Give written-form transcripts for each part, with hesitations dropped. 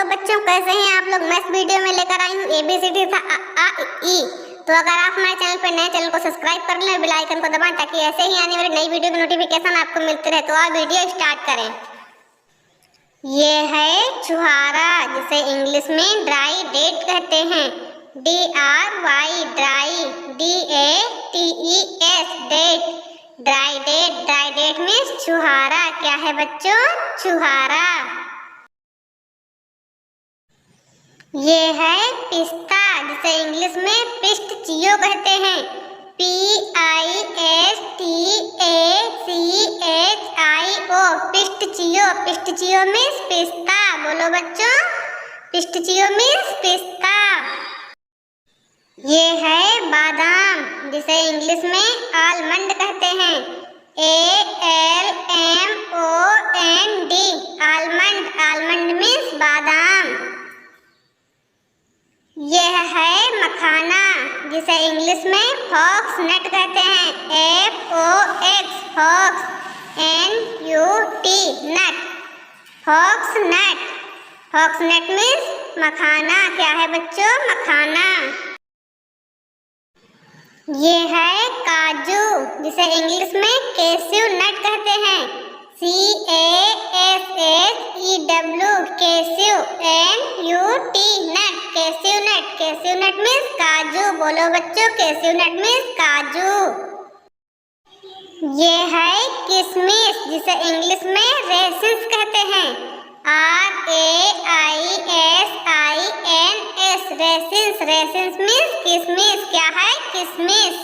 Hello बच्चों, कैसे हैं आप लोग। मैं इस वीडियो में लेकर आई हूँ ABCD था आ ई। तो अगर आप हमारे चैनल पर नए, चैनल को सब्सक्राइब कर लें, बेल आइकन को दबाएं ताकि ऐसे ही आने वाली नई वीडियो की नोटिफिकेशन आपको मिलती रहे। तो आप वीडियो स्टार्ट करें। ये है छुहारा, जिसे इंग्लिश में ड्राई डेट कहते हैं। DRY dry, DATES date, dry date. Dry date means छुहारा। क्या है बच्चों? छुहारा। ये है पिस्ता, जिसे इंग्लिश में पिस्ताचियो कहते हैं। PISTACHIO, pistachio. पिस्ताचियो मीन्स पिस्ता। बोलो बच्चों, पिस्ताचियो मीन्स पिस्ता। ये है बादाम, जिसे इंग्लिश में आलमंड कहते हैं। ALMOND, almond. आलमंड मीन्स बादाम। यह है मखाना, जिसे इंग्लिश में फॉक्स नट कहते हैं। FOX, fox. NUT, nut. Fox nut. Fox nut means मखाना। क्या है बच्चों? मखाना। ये है काजू, जिसे इंग्लिश में कैश्यू नट कहते हैं। CASHEW, cashew. NUT, nut. Cashew nut. Cashew nut means काजू। बोलो बच्चों, कैश्यू नट मीन्स काजू। ये है किशमिश, जिसे इंग्लिश में रेसिन्स कहते हैं। RAISINS, रेसिन्स। रेसिन्स मीन्स किशमिश। क्या है? किशमिश।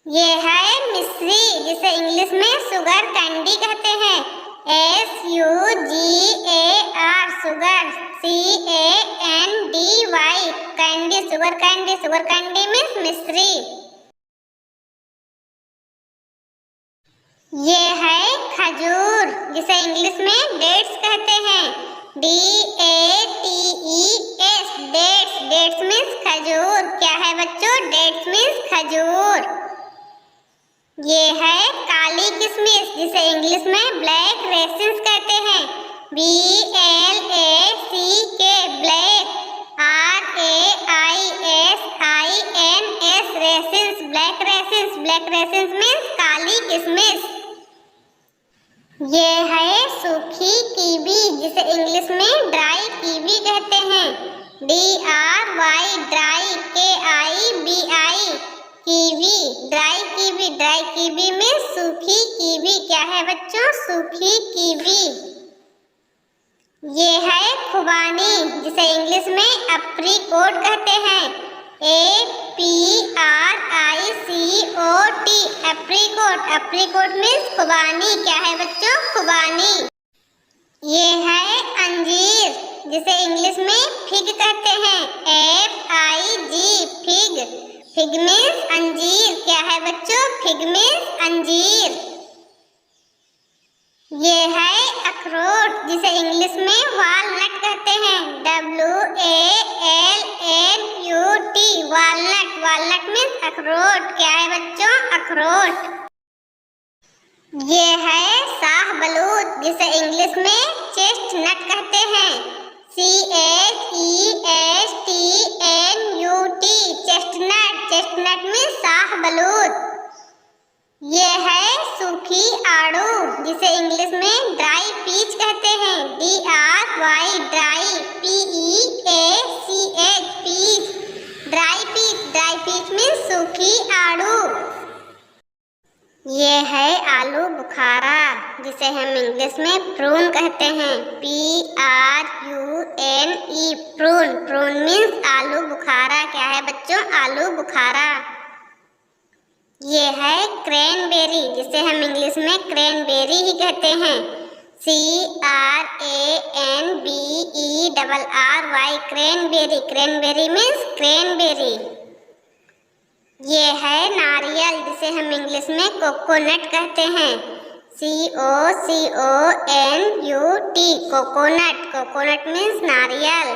ये है मिश्री, जिसे इंग्लिश में शुगर कैंडी कहते हैं। SUGAR, sugar. CANDY, candy. Sugar candy. Sugar candy means मिश्री। ये है खजूर, जिसे इंग्लिश में डेट्स कहते हैं। DATES, dates. डेट्स मीन्स खजूर। क्या है बच्चों? डेट्स मीन्स खजूर। ये है काली किशमिश, जिसे इंग्लिश में ब्लैक रेसिन्स कहते हैं। BLACK, black. RAISINS, raisins. Black raisins. Black raisins means काली किशमिश। ये है सूखी कीवी, जिसे इंग्लिश में ड्राई कीवी कहते हैं। DRY, dry. KIBI, kiwi. Dry kiwi. Dry kiwi में सूखी कीवी। क्या है बच्चों? सूखी कीवी। ये है खुबानी, जिसे इंग्लिश में अप्रीकोट कहते हैं। APRICOT, अप्रीकोट। अप्रीकोट मीन्स खुबानी। क्या है बच्चों? खुबानी। ये है अंजीर, जिसे इंग्लिश में फिग कहते हैं। FIG, fig. फिग मीन्स अंजीर। क्या है बच्चों? फिग मीन्स अंजीर। ये है अखरोट, जिसे इंग्लिश में वालनट कहते हैं। WALNUT, walnut. वालनट मीन्स अखरोट। क्या है बच्चों? अखरोट। ये है शाहबलूत, जिसे इंग्लिश में चेस्टनट कहते हैं। CHESTNUT, chestnut. चेस्टनट मीन्स शाहबलूत। ये है सूखी आड़ू, जिसे इंग्लिश में ड्राई पीच कहते हैं। DRY, dry. PEACH, peach. Dry peach. Dry peach means सूखी आड़ू। ये है आलू बुखारा, जिसे हम इंग्लिश में प्रून कहते हैं। PRUNE, prune. प्रून मीन्स आलू बुखारा। क्या है बच्चों? आलू बुखारा। ये है क्रैनबेरी, जिसे हम इंग्लिश में क्रैनबेरी ही कहते हैं। CRANBERRY, cranberry. Cranberry means cranberry. ये है नारियल, जिसे हम इंग्लिश में कोकोनट कहते हैं। COCONUT, coconut. कोकोनट मीन्स नारियल।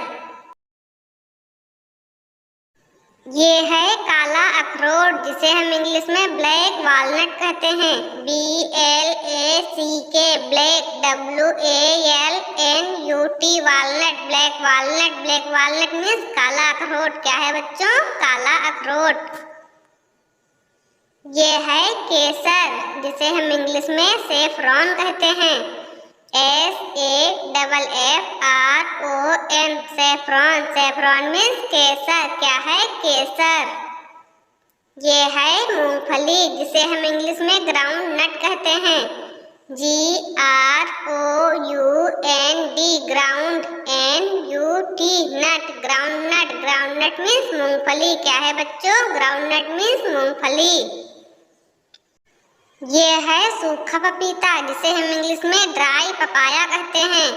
ये है काला अखरोट जिसे हम इंग्लिश में ब्लैक वॉलनट कहते हैं। BLACK black, WALNUT walnut, black walnut. Black walnut means काला अखरोट। क्या है बच्चों? काला अखरोट। ये है केसर जिसे हम इंग्लिश में सेफ्रॉन कहते हैं। SAFFRON saffron. सेफ्रॉन मीन्स केसर। क्या है? केसर। ये है मूंगफली जिसे हम इंग्लिश में ग्राउंड नट कहते हैं। GROUND ground, NUT nut, ground nut. Ground nut means मूंगफली। क्या है बच्चों? ग्राउंड नट मीन्स मूंगफली। ये है सूखा पपीता जिसे हम इंग्लिश में ड्राई पपाया कहते हैं।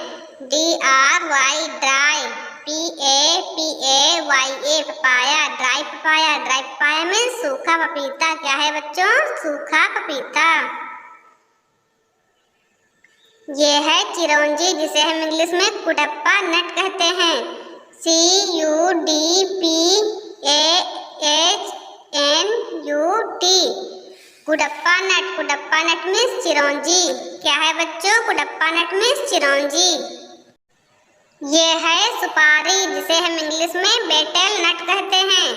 DRY dry, PAPAYA papaya, dry papaya. Dry papaya means सूखा पपीता। क्या है बच्चों? सूखा पपीता। ये है चिरौंजी जिसे हम इंग्लिश में कुडप्पा नट कहते हैं। CUDPAHNUT कुडप्पा नट। कुडप्पा नट मीन्स चिरौंजी। क्या है बच्चों? कुडप्पा नट मीन्स चिरौंजी। ये है सुपारी जिसे हम इंग्लिश में बेटेल नट कहते हैं।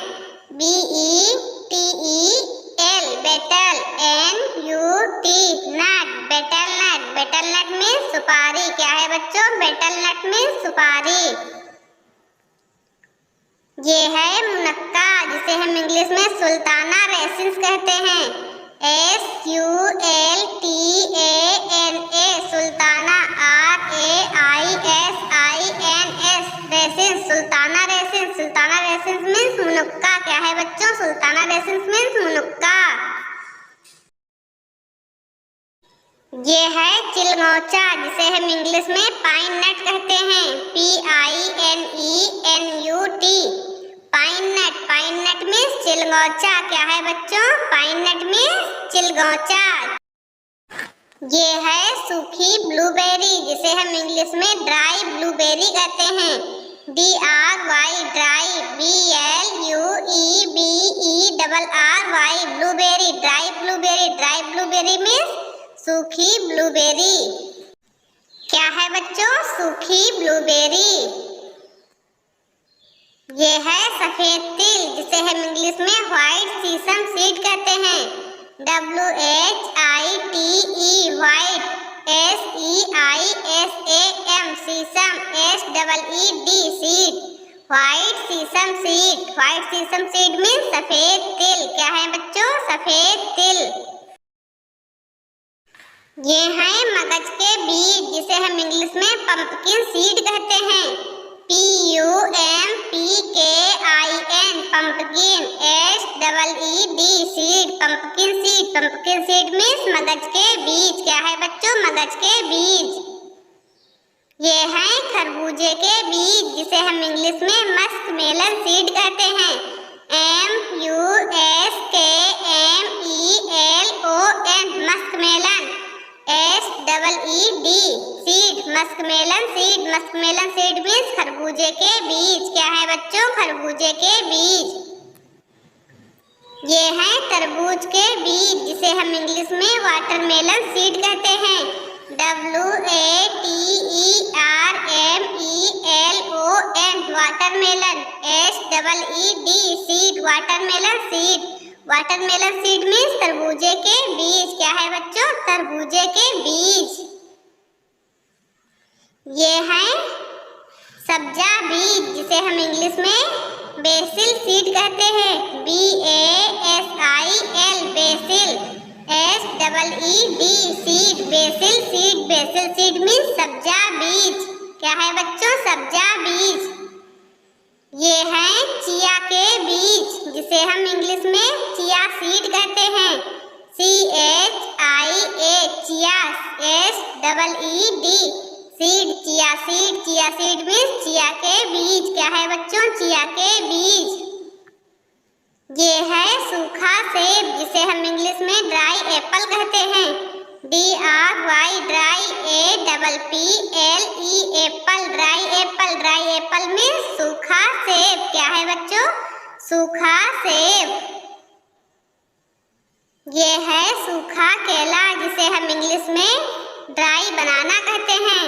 BETEL बेटेल, NUT नट, बेटेल नट। बेटेल नट मीन्स सुपारी। क्या है बच्चों? बेटेल नट मीन्स सुपारी। ये है मुनक्का जिसे हम इंग्लिश में सुल्ताना रेसिन्स कहते हैं। SULTANA sultana, RAISINS raisins, sultana raisins. Sultana raisins means मुनक्का। क्या है बच्चों? सुल्ताना रेसिन्स मीन्स मुनक्का। ये है चिलगोचा जिसे हम इंग्लिश में पाइन नट कहते हैं। PINENUT पाइन नट। पाइन नट मीन्स चिलगोचा। क्या है बच्चों? पाइन नट मीन्स चिलगोचा। ये है सूखी ब्लूबेरी जिसे हम इंग्लिश में ड्राई ब्लूबेरी कहते हैं। DRY dry, BLUEBERRY blueberry, dry blueberry. Dry blueberry means सूखी ब्लूबेरी। क्या है बच्चों? सूखी ब्लूबेरी। ये है सफेद तिल जिसे हम इंग्लिश में व्हाइट सीसम सीड कहते हैं। WHITE व्हाइट, SEISAM सीसम, SEED सीड, व्हाइट सीसम सीड। व्हाइट सीसम सीड मीन्स सफेद तिल। क्या है बच्चों? सफेद तिल। ये है मगज के बीज जिसे हम इंग्लिश में पंपकिन सीड कहते हैं। PUMPKIN pumpkin, SEED seed, pumpkin seed. Pumpkin seed means मगज के बीज। क्या है बच्चों? मगज के बीज। ये हैं खरबूजे के बीज जिसे हम इंग्लिश में मस्क मेलन सीड कहते हैं। MUSKMELON muskmelon, SEED seed, muskmelon seed. Muskmelon seed means खरबूजे के बीज। क्या है बच्चों? खरबूजे के बीज। ये हैं तरबूज के बीज जिसे हम इंग्लिश में वाटरमेलन सीड कहते हैं। WATERMELON watermelon, SEED seed, watermelon seed. Watermelon seed means तरबूजे के बीज। क्या है बच्चों? तरबूजे के बीज। ये हैं सब्जा बीज जिसे हम इंग्लिश में बेसिल सीड कहते हैं। BASIL basil, SEED seed, basil seed. Basil seed means सब्जा बीज। क्या है बच्चों? सब्जा बीज। ये हैं चिया के बीज जिसे हम इंग्लिश में चिया सीड कहते हैं। CHIA chia, SEED seed, chia seed. Chia seed means chia के बीज। क्या है बच्चों? चिया के बीज। ये है सूखा सेब जिसे हम इंग्लिश में ड्राई एप्पल कहते हैं। DRY dry, APPLE Apple, dry Apple. Dry Apple means सूखा सेब। क्या है बच्चों? सूखा सेब। ये है सूखा केला, जिसे हम इंग्लिश में ड्राई बनाना कहते हैं।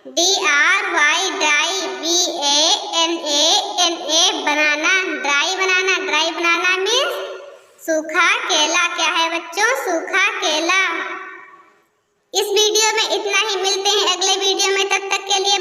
DRY ड्राई, BANANA बनाना, ड्राई बनाना। ड्राई बनाना मीन्स सूखा केला। क्या है बच्चों? सूखा केला। इस वीडियो में इतना ही, मिलते हैं अगले वीडियो में, तब तक के लिए